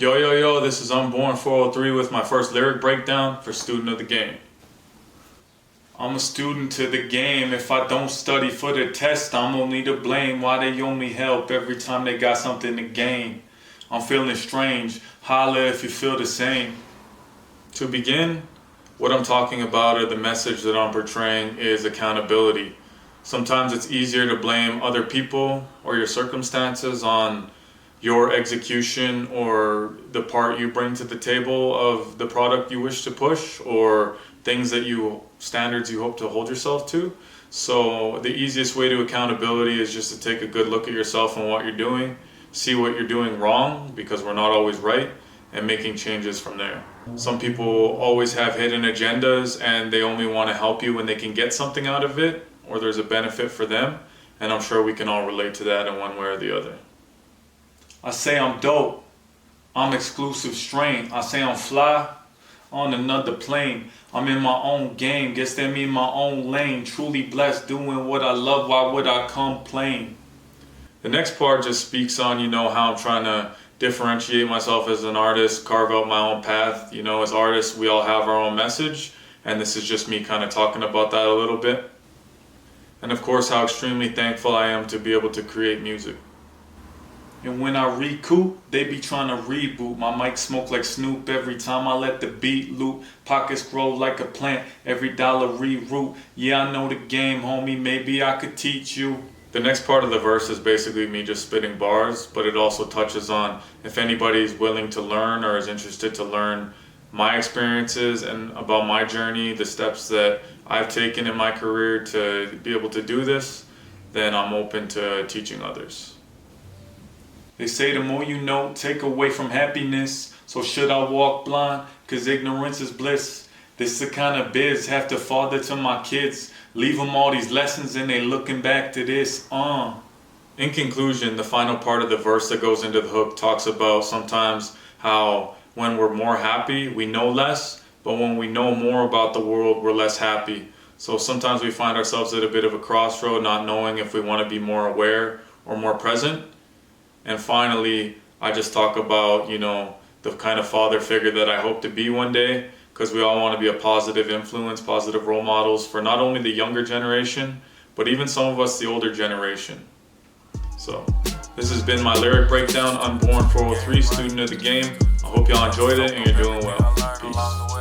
Yo, this is Unborn 403 with my first lyric breakdown for Student of the Game. I'm a student to the game. If I don't study for the test, I'm only to blame. Why they owe me help every time they got something to gain? I'm feeling strange. Holla if you feel the same. To begin, what I'm talking about or the message that I'm portraying is accountability. Sometimes it's easier to blame other people or your circumstances on your execution or the part you bring to the table of the product you wish to push or things that standards you hope to hold yourself to. So the easiest way to accountability is just to take a good look at yourself and what you're doing, see what you're doing wrong, because we're not always right, and making changes from there. Some people always have hidden agendas and they only want to help you when they can get something out of it or there's a benefit for them, and I'm sure we can all relate to that in one way or the other. I say I'm dope, I'm exclusive strain. I say I'm fly on another plane. I'm in my own game, guess that mean my own lane. Truly blessed, doing what I love, why would I complain? The next part just speaks on, how I'm trying to differentiate myself as an artist, carve out my own path. As artists, we all have our own message, and this is just me kind of talking about that a little bit. And of course, how extremely thankful I am to be able to create music. And when I recoup, they be trying to reboot. My mic smoke like Snoop every time I let the beat loop. Pockets grow like a plant, every dollar reroute. Yeah, I know the game, homie, maybe I could teach you. The next part of the verse is basically me just spitting bars, but it also touches on if anybody's willing to learn or is interested to learn my experiences and about my journey, the steps that I've taken in my career to be able to do this, then I'm open to teaching others. They say the more you know, take away from happiness. So should I walk blind? Cause ignorance is bliss. This is the kind of biz, have to father to my kids. Leave them all these lessons and they looking back to this. In conclusion, the final part of the verse that goes into the hook talks about sometimes how when we're more happy, we know less, but when we know more about the world, we're less happy. So sometimes we find ourselves at a bit of a crossroad, not knowing if we want to be more aware or more present. And finally, I just talk about, the kind of father figure that I hope to be one day, because we all want to be a positive influence, positive role models for not only the younger generation, but even some of us, the older generation. So this has been my lyric breakdown, Unborn 403, student of the game. I hope y'all enjoyed it and you're doing well. Peace.